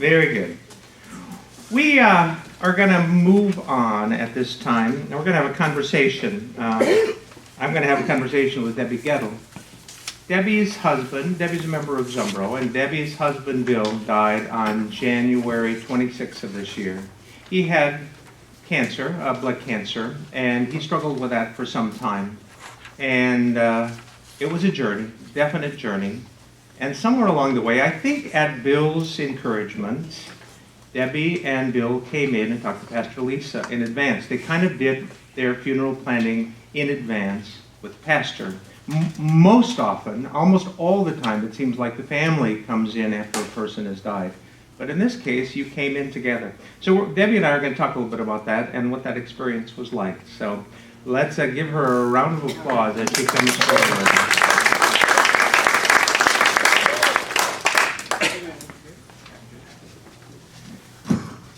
Very good. We are going to move on at this time, and we're going to have a conversation. I'm going to have a conversation with Debbie Gettle. Debbie's a member of Zumbro, and Debbie's husband, Bill, died on January 26th of this year. He had cancer, blood cancer, and he struggled with that for some time. And it was a journey, definite journey. And somewhere along the way, I think at Bill's encouragement, Debbie and Bill came in and talked to Pastor Lisa in advance. They kind of did their funeral planning in advance with Pastor. Most often, almost all the time, it seems like the family comes in after a person has died. But in this case, you came in together. So Debbie and I are going to talk a little bit about that and what that experience was like. So let's give her a round of applause as she comes forward.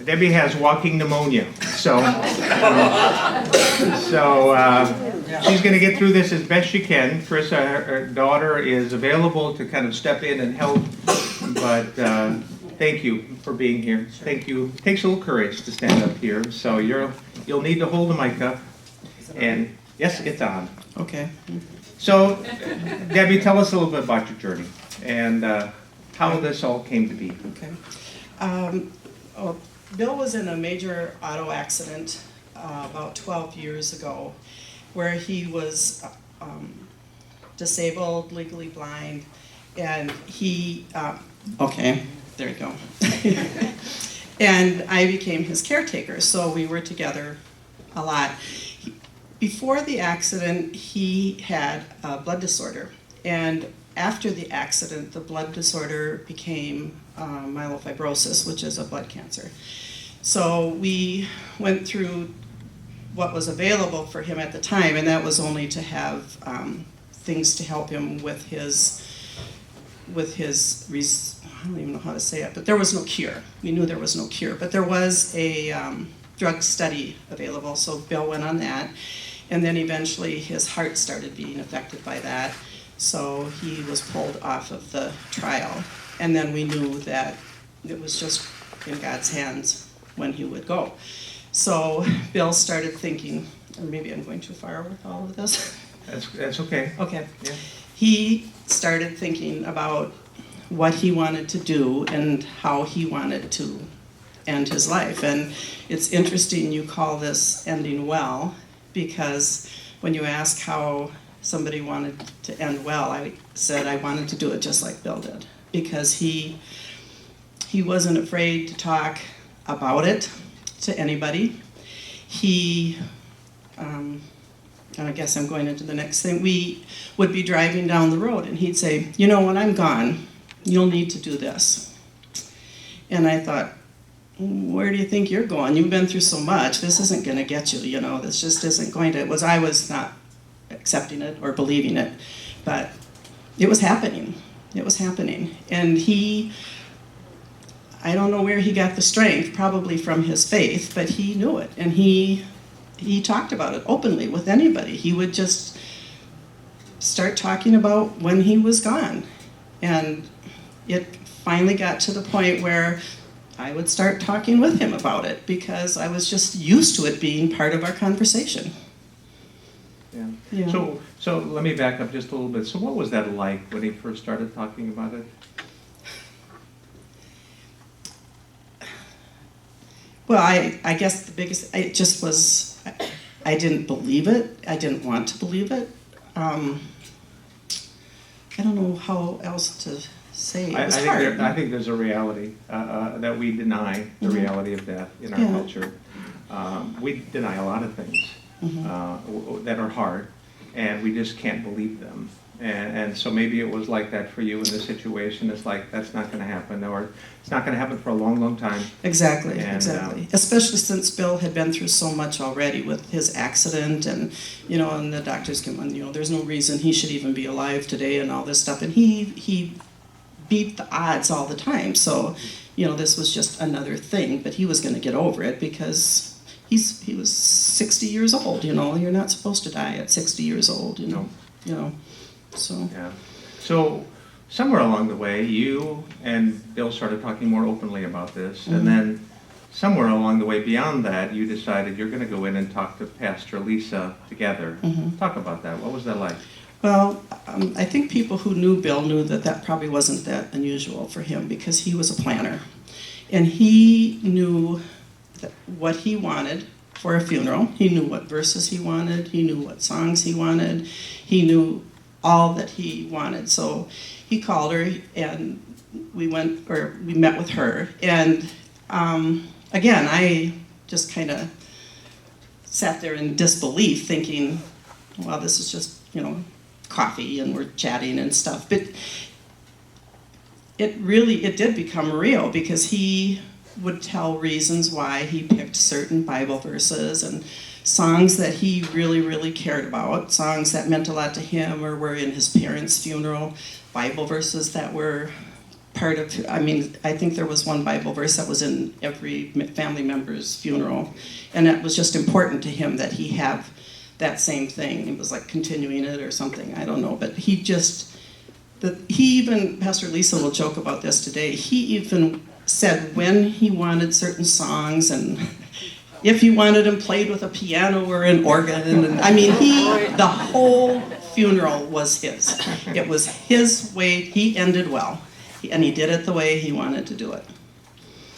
Debbie has walking pneumonia, so she's going to get through this as best she can. Chris, her daughter, is available to kind of step in and help, but thank you for being here. Thank you. It takes a little courage to stand up here, so you'll need to hold the mic up. And yes, it's on. Okay. So, Debbie, tell us a little bit about your journey and how this all came to be. Okay. Bill was in a major auto accident about 12 years ago where he was disabled, legally blind, and he, okay, there you go. And I became his caretaker, so we were together a lot. Before the accident, he had a blood disorder, and after the accident, the blood disorder became myelofibrosis, which is a blood cancer. So we went through what was available for him at the time, and that was only to have things to help him with his, I don't even know how to say it, but there was no cure. We knew there was no cure, but there was a drug study available, so Bill went on that, and then eventually his heart started being affected by that, so he was pulled off of the trial, and then we knew that it was just in God's hands when he would go. So Bill started thinking, or maybe I'm going too far with all of this. That's okay. Okay. Yeah. He started thinking about what he wanted to do and how he wanted to end his life. And it's interesting you call this ending well, because when you ask how somebody wanted to end well, I said I wanted to do it just like Bill did, because he wasn't afraid to talk about it to anybody. He, and I guess I'm going into the next thing, we would be driving down the road and he'd say, you know, when I'm gone, you'll need to do this. And I thought, where do you think you're going? You've been through so much, this isn't going to get you, you know, this just isn't going to, I was not accepting it or believing it, but it was happening. It was happening. And I don't know where he got the strength, probably from his faith, but he knew it, and he talked about it openly with anybody. He would just start talking about when he was gone, and it finally got to the point where I would start talking with him about it because I was just used to it being part of our conversation. Yeah. Yeah. So let me back up just a little bit. So what was that like when he first started talking about it? Well, I guess the biggest, it just was, I didn't believe it. I didn't want to believe it. I don't know how else to say. It was hard. I think there's a reality that we deny, the reality of death in our culture. We deny a lot of things that are hard, and we just can't believe them. And so maybe it was like that for you in this situation. It's like, that's not going to happen, or it's not going to happen for a long, long time. Exactly, and, exactly. Especially since Bill had been through so much already with his accident, and you know, and the doctors came on, you know, there's no reason he should even be alive today, and all this stuff. And he beat the odds all the time. So, you know, this was just another thing, but he was going to get over it because he was 60 years old. You know, you're not supposed to die at 60 years old. You know. So. Yeah. somewhere along the way, you and Bill started talking more openly about this, and then somewhere along the way beyond that, you decided you're going to go in and talk to Pastor Lisa together. Talk about that. What was that like? Well, I think people who knew Bill knew that that probably wasn't that unusual for him because he was a planner. And he knew what he wanted for a funeral. He knew what verses he wanted. He knew what songs he wanted. He knew all that he wanted. So he called her and we met with her. And again, I just kind of sat there in disbelief thinking, well, this is just, coffee and we're chatting and stuff. But it did become real because he would tell reasons why he picked certain Bible verses and songs that he really, really cared about, songs that meant a lot to him or were in his parents' funeral, Bible verses that were part of, I think there was one Bible verse that was in every family member's funeral, and it was just important to him that he have that same thing. It was like continuing it or something, I don't know, but Pastor Lisa will joke about this today, he even said when he wanted certain songs and if he wanted them played with a piano or an organ, and the whole funeral was his. It was his way, he ended well, and he did it the way he wanted to do it.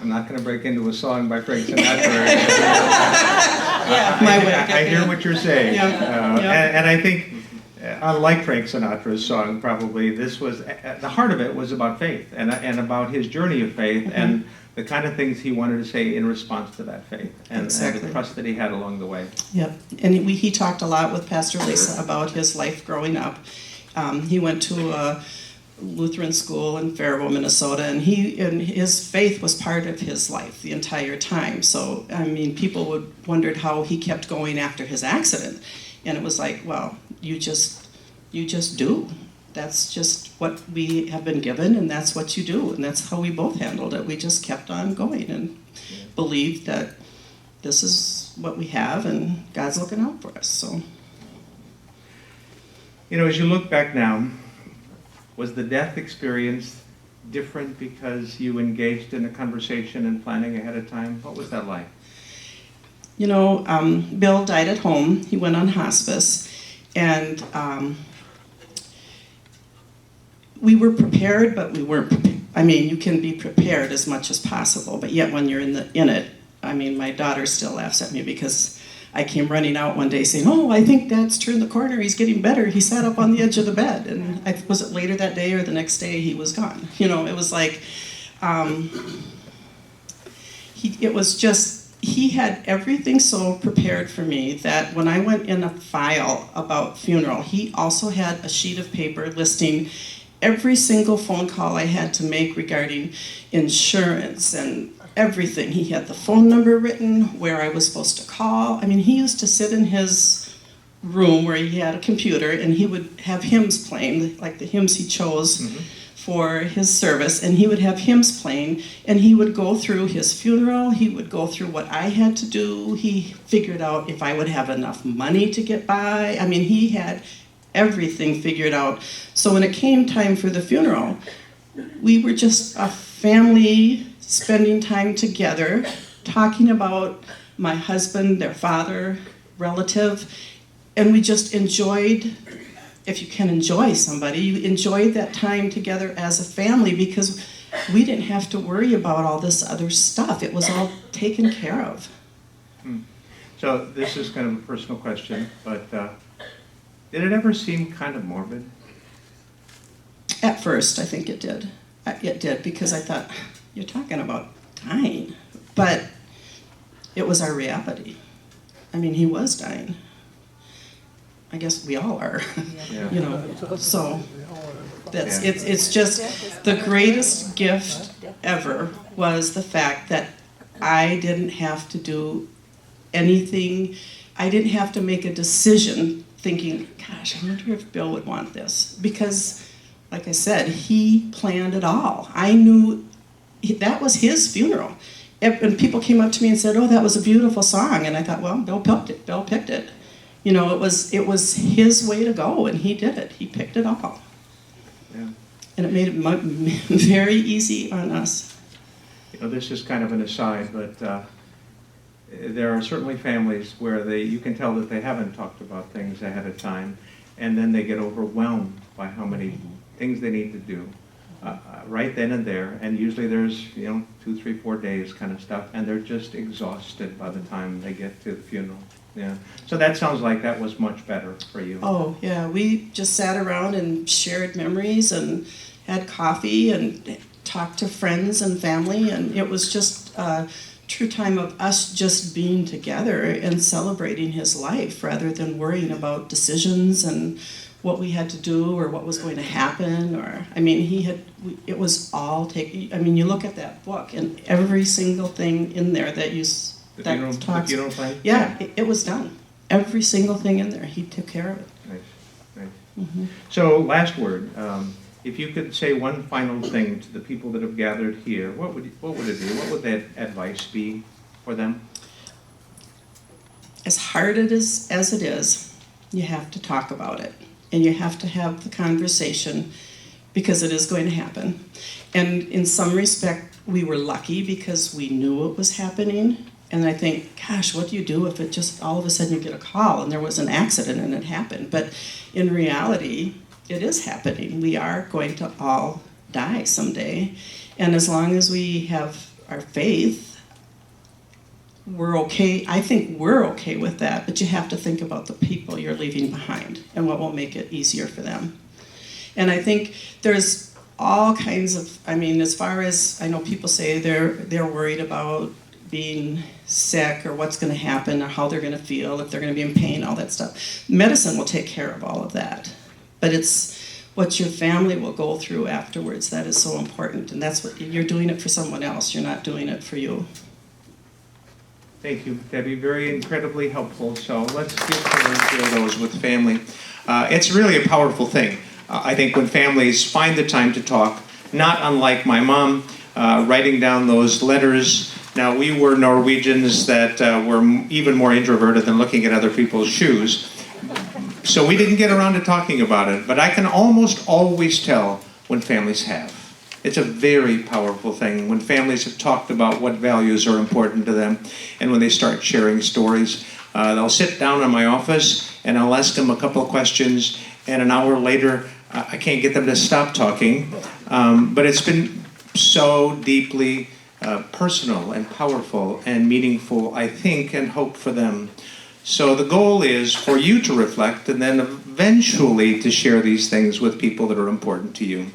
I'm not going to break into a song by Frank Sinatra. I hear what you're saying. And I think, unlike Frank Sinatra's song, probably this was, the heart of it was about faith and about his journey of faith and the kind of things he wanted to say in response to that faith and the trust that he had along the way. Yep, and he talked a lot with Pastor Lisa about his life growing up. He went to a Lutheran school in Faribault, Minnesota, and his faith was part of his life the entire time. So, people wondered how he kept going after his accident. And it was like, well, you just do. That's just what we have been given, and that's what you do. And that's how we both handled it. We just kept on going and believed that this is what we have, and God's looking out for us. So, as you look back now, was the death experience different because you engaged in a conversation and planning ahead of time? What was that like? Bill died at home. He went on hospice, and we were prepared, but we weren't prepared. You can be prepared as much as possible, but yet when you're in it, my daughter still laughs at me because I came running out one day saying, "Oh, I think Dad's turned the corner. He's getting better." He sat up on the edge of the bed, and was it later that day or the next day he was gone? It was like he had everything so prepared for me that when I went in a file about funeral, he also had a sheet of paper listing every single phone call I had to make regarding insurance and everything. He had the phone number written, where I was supposed to call. He used to sit in his room where he had a computer and he would have hymns playing, like the hymns he chose for his service, and he would have hymns playing, and he would go through his funeral, he would go through what I had to do, he figured out if I would have enough money to get by. He had everything figured out. So when it came time for the funeral, we were just a family spending time together, talking about my husband, their father, relative, and we just enjoyed, if you can enjoy somebody, you enjoyed that time together as a family because we didn't have to worry about all this other stuff. It was all taken care of. So this is kind of a personal question, but did it ever seem kind of morbid? At first, I think it did. It did, because I thought, you're talking about dying. But it was our reality. He was dying. I guess we all are. Yeah. So it's just the greatest gift ever was the fact that I didn't have to do anything. I didn't have to make a decision thinking, gosh, I wonder if Bill would want this. Because, like I said, he planned it all. I knew that was his funeral. And people came up to me and said, "Oh, that was a beautiful song." And I thought, well, Bill picked it. It was his way to go, and he did it. He picked it all. Yeah. And it made it very easy on us. You know, this is kind of an aside, but there are certainly families where you can tell that they haven't talked about things ahead of time, and then they get overwhelmed by how many things they need to do right then and there. And usually there's, 2, 3, 4 days kind of stuff, and they're just exhausted by the time they get to the funeral. Yeah. So that sounds like that was much better for you. Oh, yeah, we just sat around and shared memories and had coffee and talked to friends and family, and it was just a true time of us just being together and celebrating his life rather than worrying about decisions and what we had to do or what was going to happen. Or, I mean, it was all taken. I mean, you look at that book and every single thing in there that The funeral plan? Yeah, it was done. Every single thing in there, he took care of it. Nice. Mm-hmm. So, last word. If you could say one final thing to the people that have gathered here, what would it be? What would that advice be for them? As hard as it is, you have to talk about it. And you have to have the conversation because it is going to happen. And in some respect, we were lucky because we knew it was happening. And I think, gosh, what do you do if it just all of a sudden you get a call and there was an accident and it happened? But in reality, it is happening. We are going to all die someday. And as long as we have our faith, we're okay. I think we're okay with that, but you have to think about the people you're leaving behind and what will make it easier for them. And I think there's all kinds of, as far as I know, people say they're worried about being sick or what's going to happen or how they're going to feel, if they're going to be in pain, all that stuff. Medicine will take care of all of that. But it's what your family will go through afterwards that is so important. And that's what you're doing it for someone else. You're not doing it for you. Thank you, Debbie. Very incredibly helpful. So let's give her those with family. It's really a powerful thing. I think when families find the time to talk, not unlike my mom writing down those letters. Now, we were Norwegians that were even more introverted than looking at other people's shoes. So we didn't get around to talking about it, but I can almost always tell when families have. It's a very powerful thing when families have talked about what values are important to them, and when they start sharing stories. They'll sit down in my office and I'll ask them a couple of questions, and an hour later I can't get them to stop talking. But it's been so deeply personal and powerful and meaningful, I think, and hope for them. So the goal is for you to reflect and then eventually to share these things with people that are important to you.